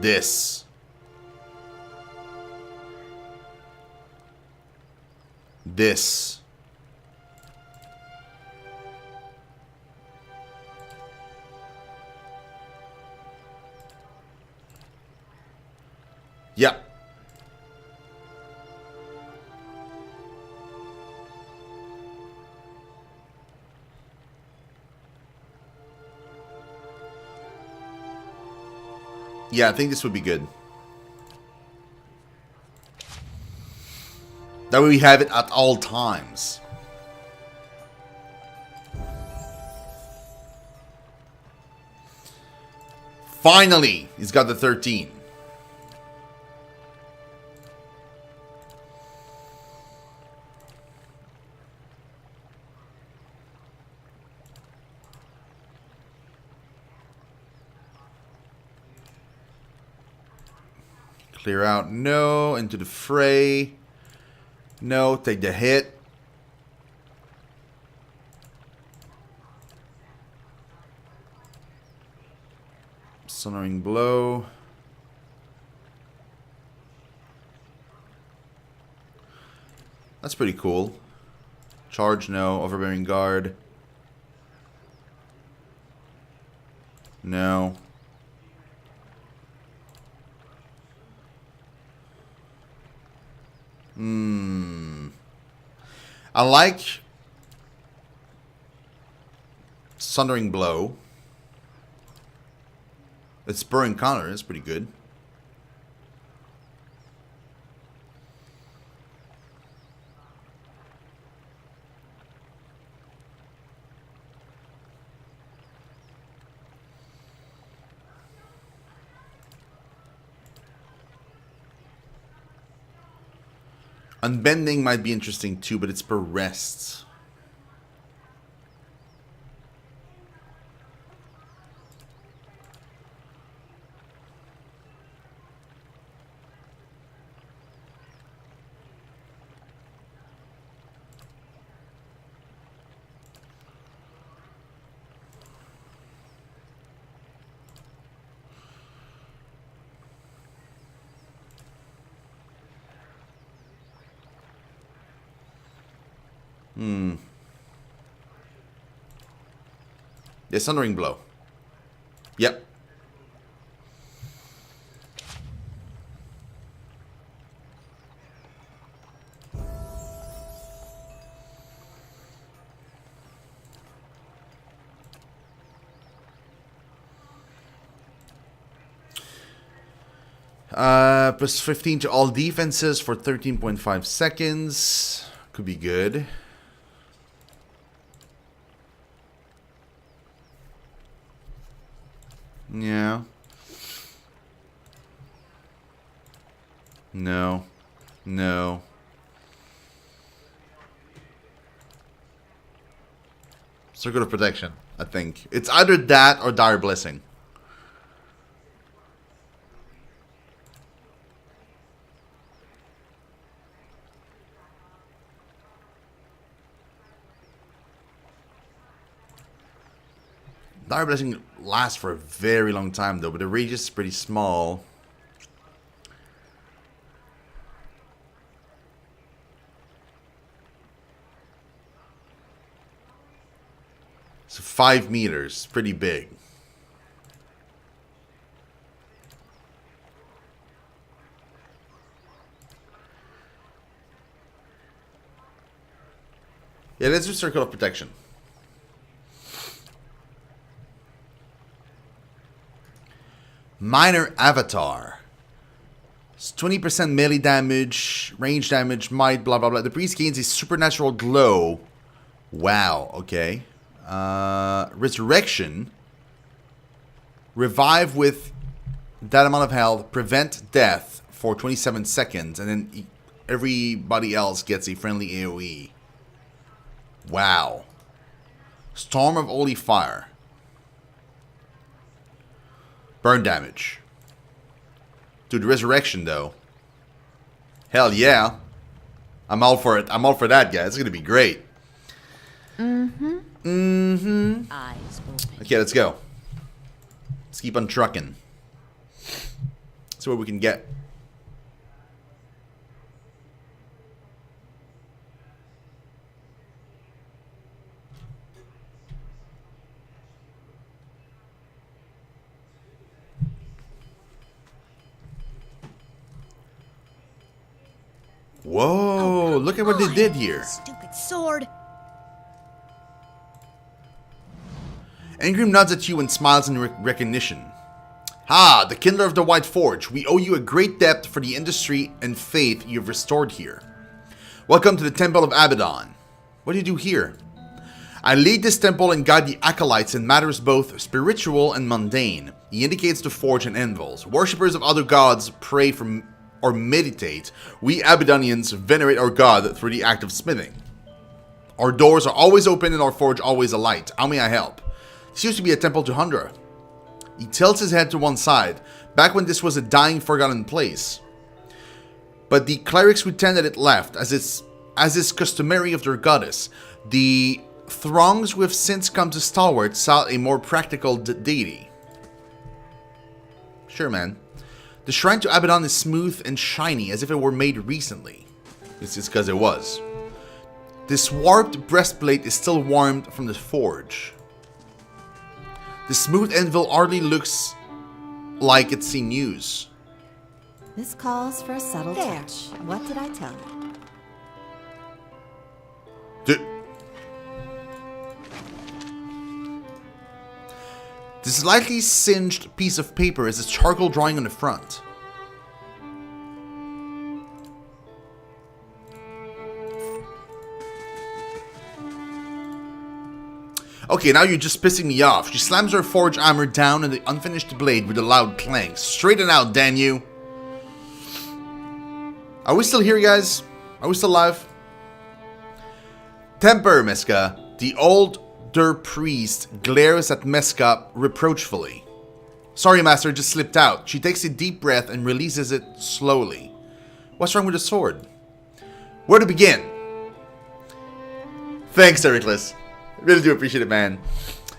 This. This. Yep. Yeah, I think this would be good. That way we have it at all times. Finally, he's got the 13. Clear out, no. Into the fray. No, take the hit. Sundering blow. That's pretty cool. Charge, no. Overbearing guard. No. I like Sundering Blow. It's Spurring Counter. That's pretty good. Unbending might be interesting too, but it's per rest. Yeah, Sundering Blow. Yep. Plus 15 to all defenses for 13.5 seconds. Could be good. Yeah. No. No. Circle of Protection, I think. It's either that or Dire Blessing. Dire Blessing lasts for a very long time though, but the radius is pretty small. So 5 meters, pretty big. Yeah, let's do Circle of Protection. Minor Avatar. It's 20% melee damage, range damage, might, blah, blah, blah. The priest gains a supernatural glow. Wow, okay. Resurrection. Revive with that amount of health. Prevent death for 27 seconds. And then everybody else gets a friendly AoE. Wow. Storm of Holy Fire. Burn damage. Dude, Resurrection, though. Hell yeah. I'm all for it. I'm all for that, guys. It's going to be great. Mm-hmm. Mm-hmm. Eyes open. Okay, let's go. Let's keep on trucking. See what we can get. Whoa, look at what they did here. Stupid sword. Angrim nods at you and smiles in recognition. Ah, the Kindler of the White Forge. We owe you a great debt for the industry and faith you've restored here. Welcome to the Temple of Abaddon. What do you do here? I lead this temple and guide the acolytes in matters both spiritual and mundane. He indicates the forge and anvils. Worshippers of other gods pray for or meditate. We Abaddonians venerate our god through the act of smithing. Our doors are always open and our forge always alight. How may I help? This used to be a temple to Hundra. He tilts his head to one side, back when this was a dying, forgotten place. But the clerics who tended it left, as is customary of their goddess. The throngs who have since come to stalwart sought a more practical deity. Sure, man. The shrine to Abaddon is smooth and shiny, as if it were made recently. It's just because it was. This warped breastplate is still warmed from the forge. The smooth anvil hardly looks like it's seen use. This calls for a subtle touch. What did I tell you? The slightly singed piece of paper is a charcoal drawing on the front. Okay, now you're just pissing me off. She slams her forge hammer down on the unfinished blade with a loud clank. Straighten out, damn you. Are we still here, guys? Are we still alive? Temper, Meska. The older priest glares at Meska reproachfully. Sorry, master, just slipped out. She takes a deep breath and releases it slowly. What's wrong with the sword? Where to begin? Thanks, Ericlus. Really do appreciate it, man.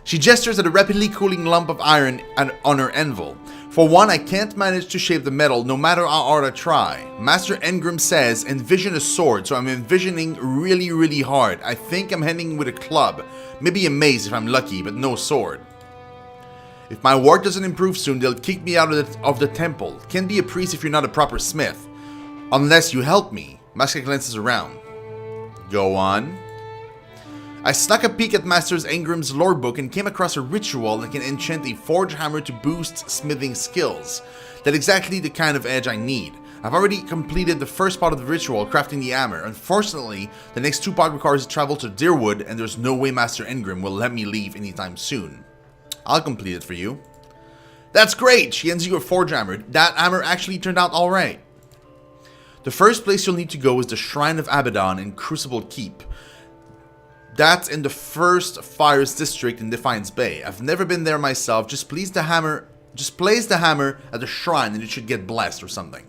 She gestures at a rapidly cooling lump of iron on her anvil. For one, I can't manage to shape the metal no matter how hard I try. Master Engrim says, envision a sword, so I'm envisioning really, really hard. I think I'm heading with a club. Maybe a mace if I'm lucky, but no sword. If my work doesn't improve soon, they'll kick me out of the temple. Can't be a priest if you're not a proper smith. Unless you help me. Meska glances around. Go on. I snuck a peek at Master Engrim's lore book and came across a ritual that can enchant a forge hammer to boost smithing skills. That's exactly the kind of edge I need. I've already completed the first part of the ritual, crafting the hammer. Unfortunately, the next two part requires travel to Deerwood, and there's no way Master Engrim will let me leave anytime soon. I'll complete it for you. That's great! She hands you a forge hammer. That hammer actually turned out alright. The first place you'll need to go is the Shrine of Abaddon in Crucible Keep. That's in the First Fires District in Defiance Bay. I've never been there myself. Just place the hammer at the shrine and it should get blessed or something.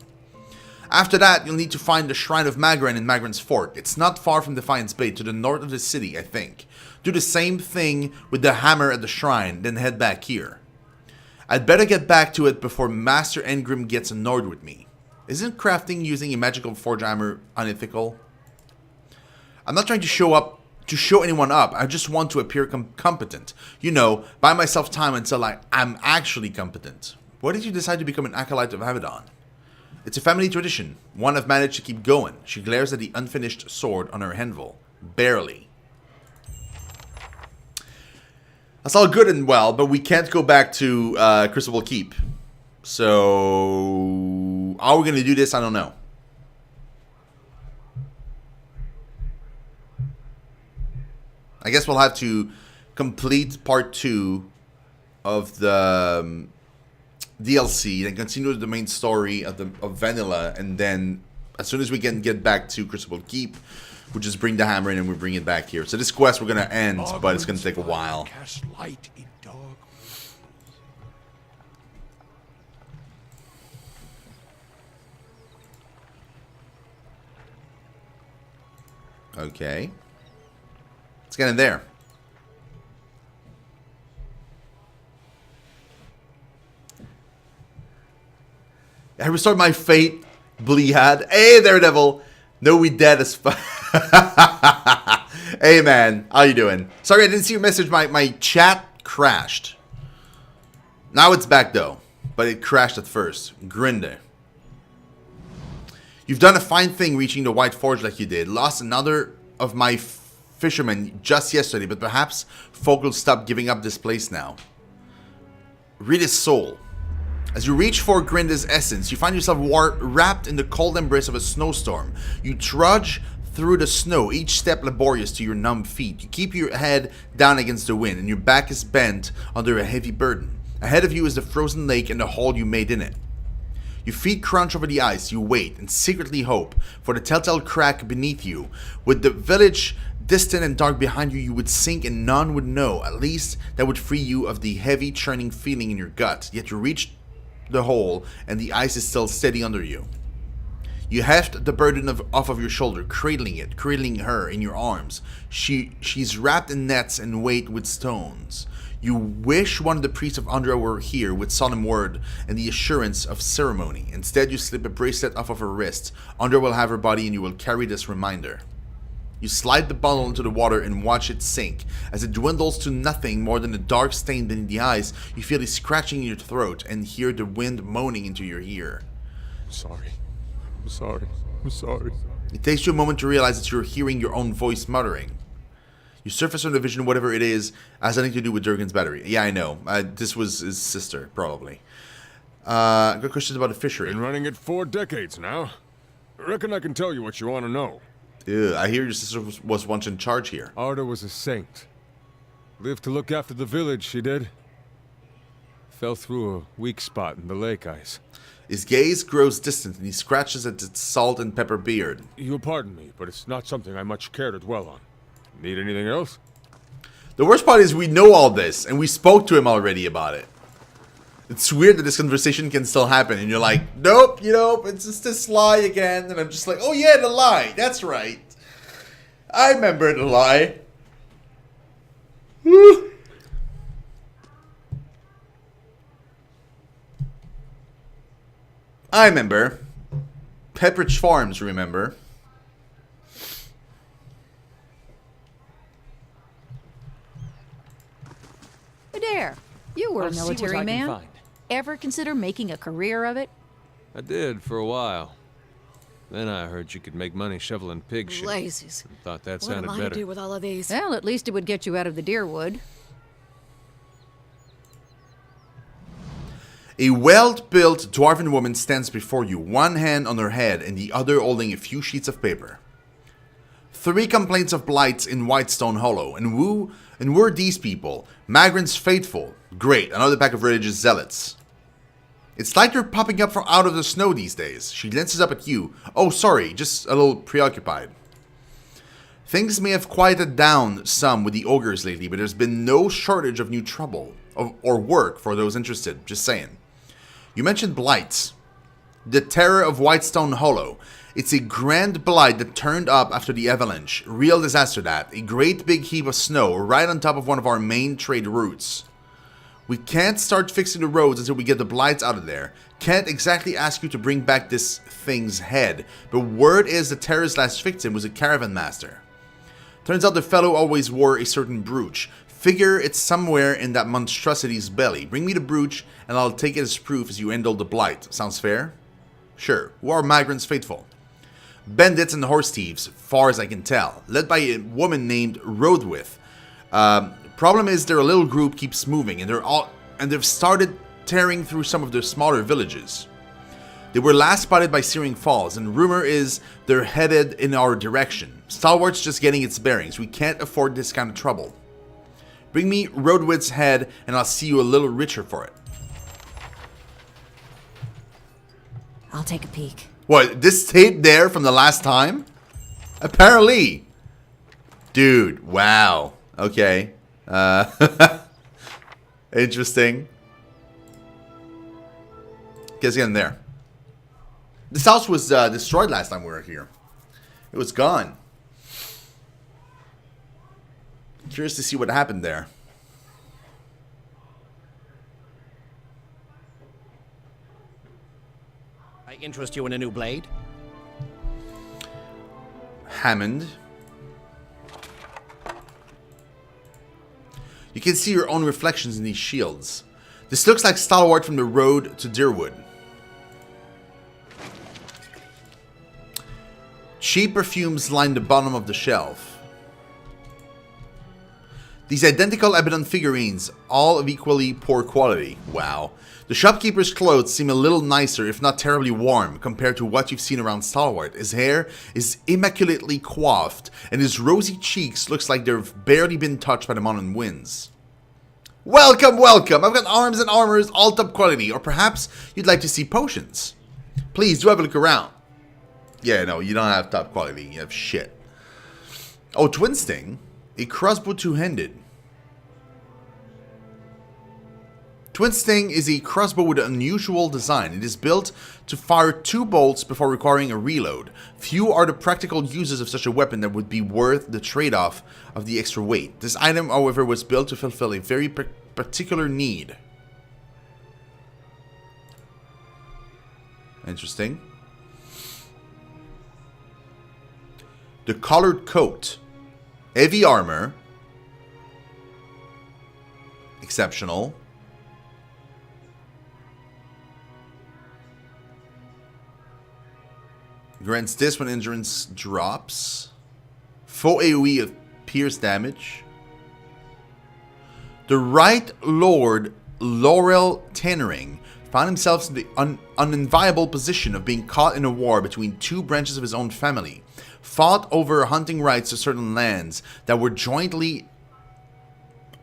After that, you'll need to find the Shrine of Magran in Magran's Fort. It's not far from Defiance Bay, to the north of the city, I think. Do the same thing with the hammer at the shrine, then head back here. I'd better get back to it before Master Engrim gets annoyed with me. Isn't crafting using a magical forge hammer unethical? I'm not trying to show anyone up. I just want to appear competent. You know, buy myself time until I'm actually competent. Why did you decide to become an acolyte of Abaddon? It's a family tradition. One I've managed to keep going. She glares at the unfinished sword on her anvil. Barely. That's all good and well, but we can't go back to Crucible Keep. So, how are we going to do this? I don't know. I guess we'll have to complete part 2 of the DLC and continue the main story of Vanilla, and then as soon as we can get back to Crucible Keep, we'll just bring the hammer in and we bring it back here. So this quest we're gonna end, but it's gonna take a while. Okay. Let's get in there. I restored my fate, Bleehad. Hey, Daredevil. No, we dead as fuck. Hey, man. How you doing? Sorry, I didn't see your message. My chat crashed. Now it's back, though. But it crashed at first. Grinde. You've done a fine thing reaching the White Forge like you did. Lost another of my fishermen just yesterday, but perhaps folk will stop giving up this place now. Read his soul. As you reach for Grinde's essence, you find yourself wrapped in the cold embrace of a snowstorm. You trudge through the snow, each step laborious to your numb feet. You keep your head down against the wind, and your back is bent under a heavy burden. Ahead of you is the frozen lake and the hole you made in it. Your feet crunch over the ice, you wait, and secretly hope for the telltale crack beneath you. With the village distant and dark behind you, you would sink and none would know. At least that would free you of the heavy churning feeling in your gut. Yet you reach the hole, and the ice is still steady under you. You heft the burden off of your shoulder, cradling her in your arms. She's wrapped in nets and weighted with stones. You wish one of the priests of Undra were here with solemn word and the assurance of ceremony. Instead, you slip a bracelet off of her wrist. Undra will have her body, and you will carry this reminder. You slide the bundle into the water and watch it sink. As it dwindles to nothing more than a dark stain beneath the ice, you feel a scratching in your throat and hear the wind moaning into your ear. I'm sorry. It takes you a moment to realize that you're hearing your own voice muttering. You surface on the vision, whatever it is, has nothing to do with Durgan's battery. Yeah, I know. This was his sister, probably. Got questions about the fishery. Been running it 4 decades now. Reckon I can tell you what you want to know. I hear your sister was once in charge here. Arda was a saint. Lived to look after the village, she did. Fell through a weak spot in the lake ice. His gaze grows distant, and he scratches at its salt and pepper beard. You'll pardon me, but it's not something I much care to dwell on. Need anything else? The worst part is we know all this, and we spoke to him already about it. It's weird that this conversation can still happen, and you're like, nope, it's just this lie again. And I'm just like, oh yeah, the lie. That's right. I remember the lie. Woo. I remember. Pepperidge Farms, remember. There. You were a I'll see what military I can man. find. Ever consider making a career of it? I did for a while. Then I heard you could make money shoveling pig shit. Blazes. And thought that What sounded am I to better. do with all of these? Well, at least it would get you out of the Deerwood. A well-built dwarven woman stands before you, one hand on her head and the other holding a few sheets of paper. 3 complaints of blights in Whitestone Hollow, and were these people? Magrants faithful. Great, another pack of religious zealots. It's like they're popping up from out of the snow these days. She glances up at you. Oh, sorry, just a little preoccupied. Things may have quieted down some with the ogres lately, but there's been no shortage of new trouble or work for those interested, just saying. You mentioned blights. The terror of Whitestone Hollow. It's a grand blight that turned up after the avalanche. Real disaster that. A great big heap of snow right on top of one of our main trade routes. We can't start fixing the roads until we get the blights out of there. Can't exactly ask you to bring back this thing's head, but word is the terror's last victim was a caravan master. Turns out the fellow always wore a certain brooch. Figure it's somewhere in that monstrosity's belly. Bring me the brooch, and I'll take it as proof as you handle the blight. Sounds fair? Sure. Who are migrants faithful? Bandits and horse thieves, far as I can tell. Led by a woman named Roadwith. Problem is their little group keeps moving, and they've started tearing through some of their smaller villages. They were last spotted by Searing Falls, and rumor is they're headed in our direction. Stalwart's just getting its bearings. We can't afford this kind of trouble. Bring me Roadwith's head, and I'll see you a little richer for it. I'll take a peek. What, this stayed there from the last time? Apparently. Dude, wow. Okay. Interesting. Guess again there. This house was destroyed last time we were here. It was gone. Curious to see what happened there. I interest you in a new blade? Hammond. You can see your own reflections in these shields. This looks like Stalwart from the road to Deerwood. Cheap perfumes line the bottom of the shelf. These identical Abaddon figurines, all of equally poor quality. Wow. The shopkeeper's clothes seem a little nicer, if not terribly warm, compared to what you've seen around Stalwart. His hair is immaculately coiffed, and his rosy cheeks looks like they've barely been touched by the modern winds. Welcome, welcome! I've got arms and armors, all top quality, or perhaps you'd like to see potions. Please, do have a look around. Yeah, no, you don't have top quality, you have shit. Oh, Twin Sting? A crossbow two-handed. Twin Sting is a crossbow with an unusual design. It is built to fire 2 bolts before requiring a reload. Few are the practical uses of such a weapon that would be worth the trade-off of the extra weight. This item, however, was built to fulfill a very particular need. Interesting. The Collared Coat. Heavy armor. Exceptional. Grants this when endurance drops. Full AoE of pierce damage. The Right Lord Laurel Tannering found himself in the unenviable position of being caught in a war between 2 branches of his own family. Fought over hunting rights to certain lands that were jointly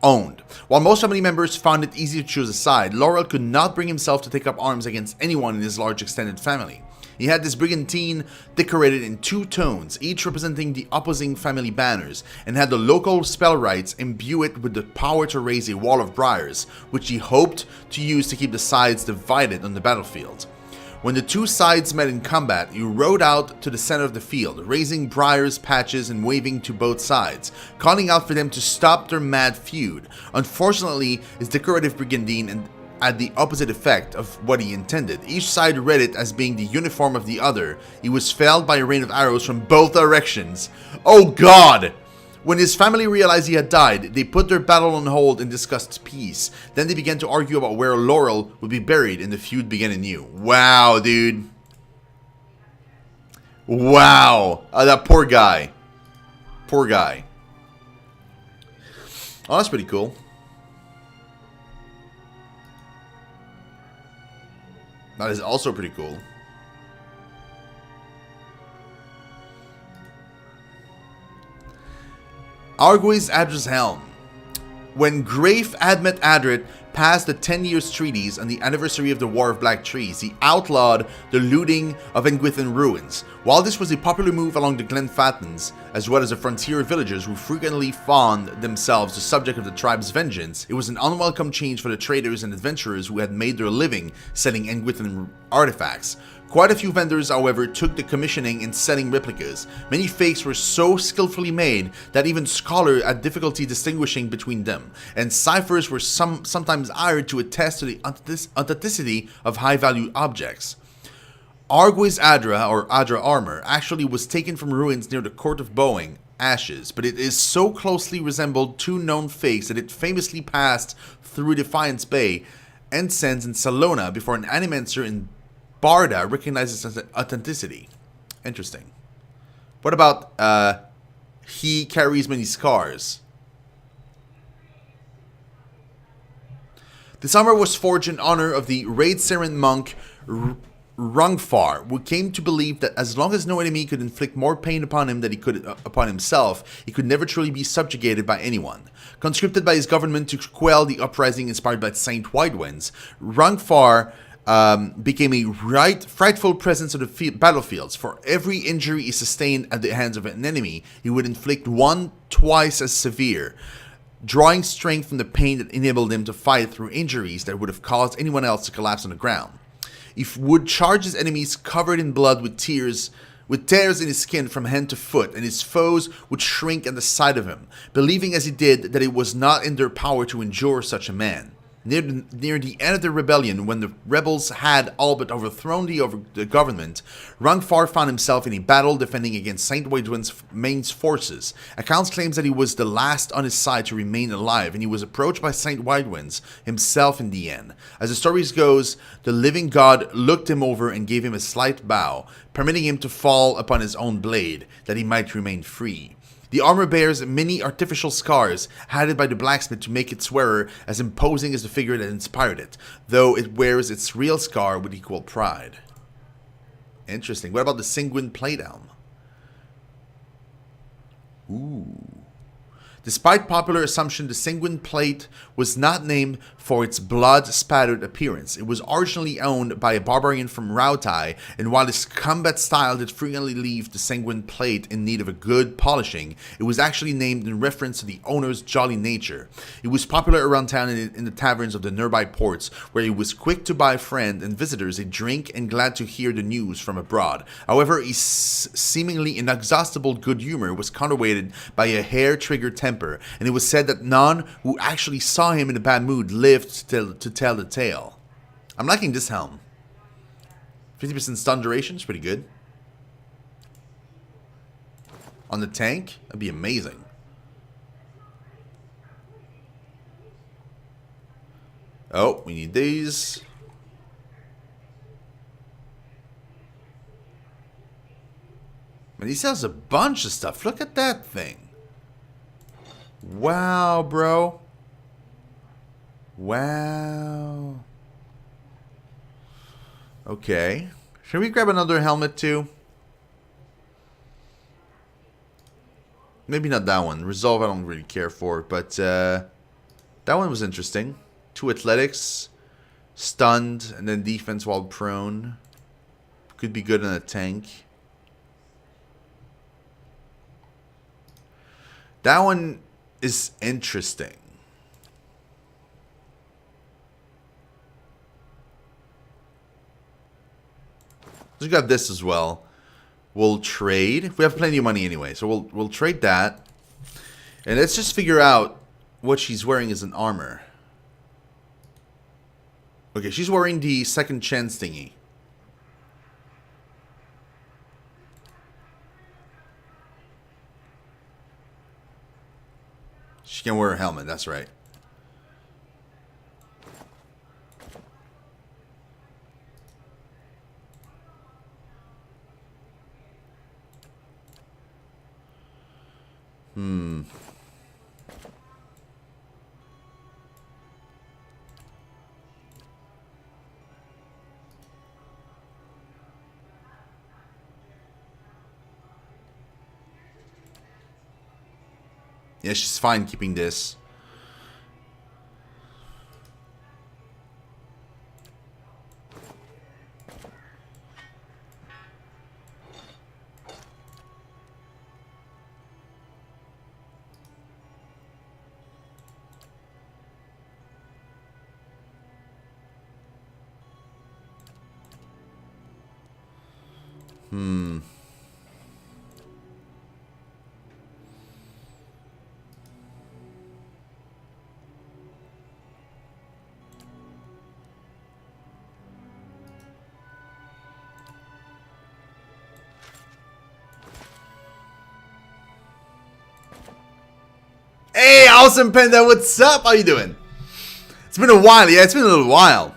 owned. While most family members found it easy to choose a side, Laurel could not bring himself to take up arms against anyone in his large extended family. He had this brigantine decorated in 2 tones, each representing the opposing family banners, and had the local spell rights imbue it with the power to raise a wall of briars, which he hoped to use to keep the sides divided on the battlefield. When the 2 sides met in combat, he rode out to the center of the field, raising briars patches and waving to both sides, calling out for them to stop their mad feud. Unfortunately, his decorative brigandine had the opposite effect of what he intended. Each side read it as being the uniform of the other. He was felled by a rain of arrows from both directions. Oh God! When his family realized he had died, they put their battle on hold and discussed peace. Then they began to argue about where Laurel would be buried, and the feud began anew. Wow, dude. Wow. That poor guy. Poor guy. Oh, that's pretty cool. That is also pretty cool. Argues Adra's Helm. When Grafe Admet Adret passed the 10 Years Treaties on the anniversary of the War of Black Trees, he outlawed the looting of Engwithan ruins. While this was a popular move along the Glenfattens, as well as the frontier villagers who frequently found themselves the subject of the tribe's vengeance, it was an unwelcome change for the traders and adventurers who had made their living selling Engwithan artifacts. Quite a few vendors, however, took to commissioning and selling replicas. Many fakes were so skillfully made that even scholars had difficulty distinguishing between them, and ciphers were sometimes hired to attest to the authenticity of high-value objects. Argues Adra, or Adra armor, actually was taken from ruins near the Court of Bowing, Ashes, but it is so closely resembled 2 known fakes that it famously passed through Defiance Bay, Ensigns, and Salona before an animancer in Barda recognizes its authenticity. Interesting. What about, he carries many scars? This armor was forged in honor of the Raid-Seren monk Rungfar, who came to believe that as long as no enemy could inflict more pain upon him than he could upon himself, he could never truly be subjugated by anyone. Conscripted by his government to quell the uprising inspired by Saint Widewinds, Rungfar became a frightful presence on the battlefields. For every injury he sustained at the hands of an enemy, he would inflict one twice as severe, drawing strength from the pain that enabled him to fight through injuries that would have caused anyone else to collapse on the ground. He would charge his enemies covered in blood with tears in his skin from head to foot, and his foes would shrink at the sight of him, believing as he did that it was not in their power to endure such a man. Near the end of the rebellion, when the rebels had all but overthrown the government, Rungfar found himself in a battle defending against Saint Weidwin's main forces. Accounts claims that he was the last on his side to remain alive, and he was approached by Saint Weidwin's himself in the end. As the stories goes, the living god looked him over and gave him a slight bow, permitting him to fall upon his own blade, that he might remain free. The armor bears many artificial scars added by the blacksmith to make its wearer as imposing as the figure that inspired it, though it wears its real scar with equal pride. Interesting. What about the Sanguine Plate Helm? Ooh. Despite popular assumption, the Sanguine Plate was not named for its blood-spattered appearance. It was originally owned by a barbarian from Rautai, and while its combat style did frequently leave the Sanguine Plate in need of a good polishing, it was actually named in reference to the owner's jolly nature. It was popular around town in the taverns of the nearby ports, where it was quick to buy friend and visitors a drink and glad to hear the news from abroad. However, his seemingly inexhaustible good humor was counterweighted by a hair-triggered temper, and it was said that none who actually saw him in a bad mood lived to tell the tale. I'm liking this helm. 50% stun duration is pretty good. On the tank, that'd be amazing. Oh, we need these. Man, he sells a bunch of stuff. Look at that thing. Wow, bro. Wow. Okay. Should we grab another helmet too? Maybe not that one. Resolve I don't really care for, but that one was interesting. 2 athletics, stunned, and then defense while prone. Could be good in a tank. That one is interesting. We got this as well. We'll trade. We have plenty of money anyway, so we'll trade that. And let's just figure out what she's wearing as an armor. Okay, she's wearing the second chance thingy. She can wear a helmet, that's right. Yeah, she's fine keeping this. Hey, Awesome Panda, what's up? How you doing? It's been a while. Yeah, it's been a little while.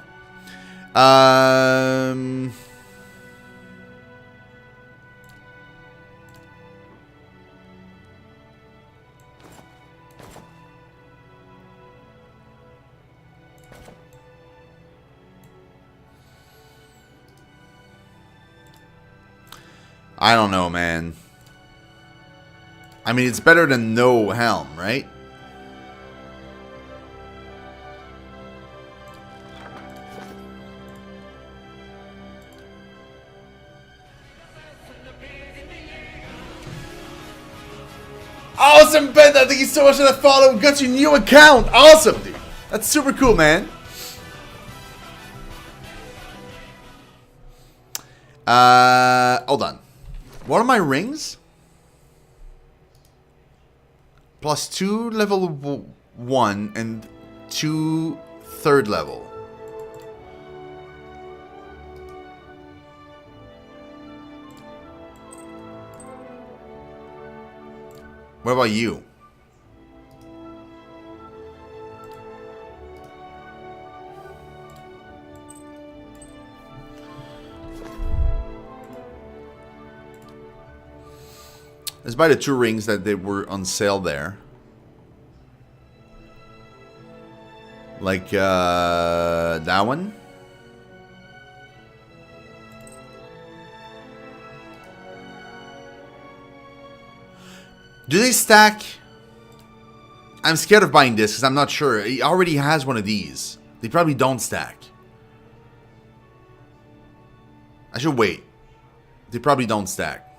I don't know, man. I mean, it's better than no helm, right? Awesome, Ben! Thank you so much for that follow. Got your new account. Awesome, dude. That's super cool, man. Hold on. What are my rings? +2 level 1 and 2 3rd level. What about you? Let's buy the 2 rings that they were on sale there. Like that one. Do they stack? I'm scared of buying this because I'm not sure. He already has one of these. They probably don't stack. I should wait. They probably don't stack.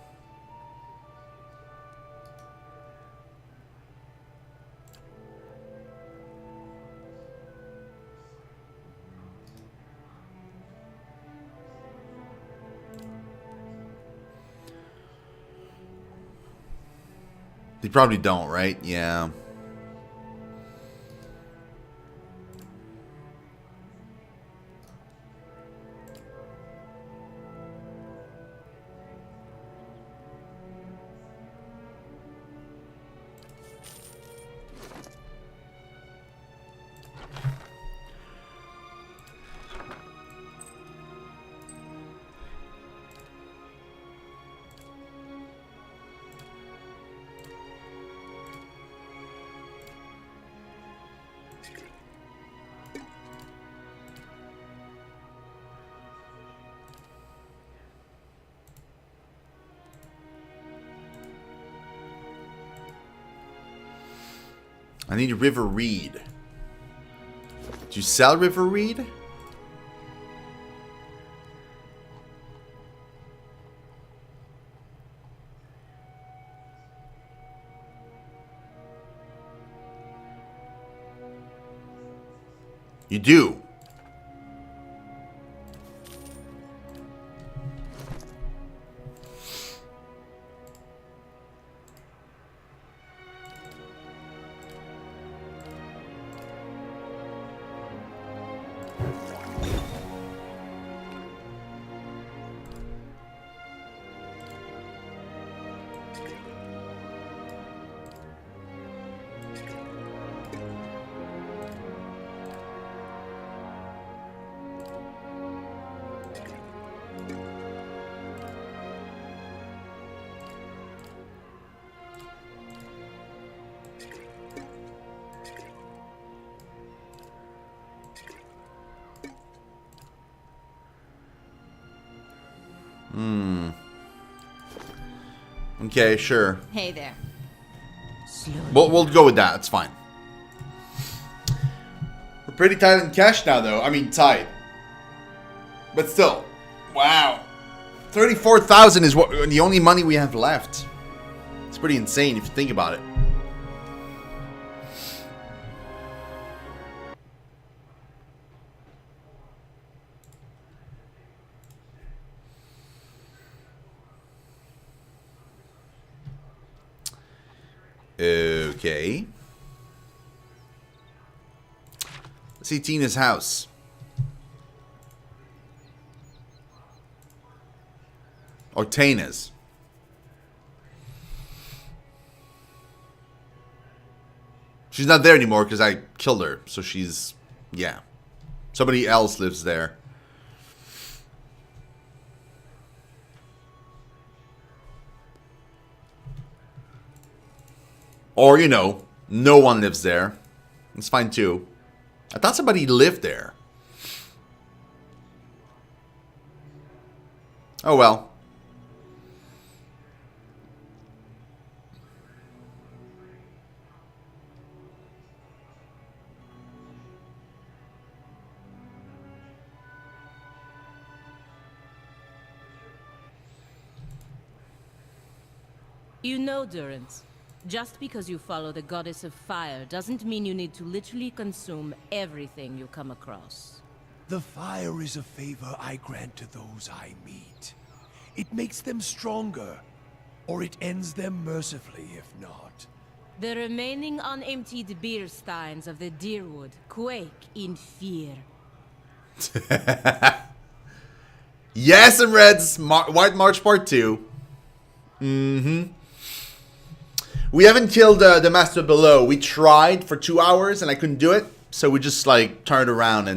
They probably don't, right? Yeah. I need River Reed. Do you sell River Reed? You do. Okay, sure. Hey there. We'll go with that. It's fine. We're pretty tight on cash now, though. I mean, tight. But still. Wow. 34,000 is what the only money we have left. It's pretty insane if you think about it. Okay. Let's see Tina's house. Or Tana's. She's not there anymore because I killed her. So she's... yeah. Somebody else lives there. Or, you know, no one lives there. It's fine too. I thought somebody lived there. Oh well. You know, Durance, just because you follow the goddess of fire doesn't mean you need to literally consume everything you come across. The fire is a favor I grant to those I meet. It makes them stronger, or it ends them mercifully if not. The remaining unemptied beer steins of the Deerwood quake in fear. Yes, and Reds, White March Part 2. We haven't killed the Master Below. We tried for 2 hours and I couldn't do it. So we just like turned around and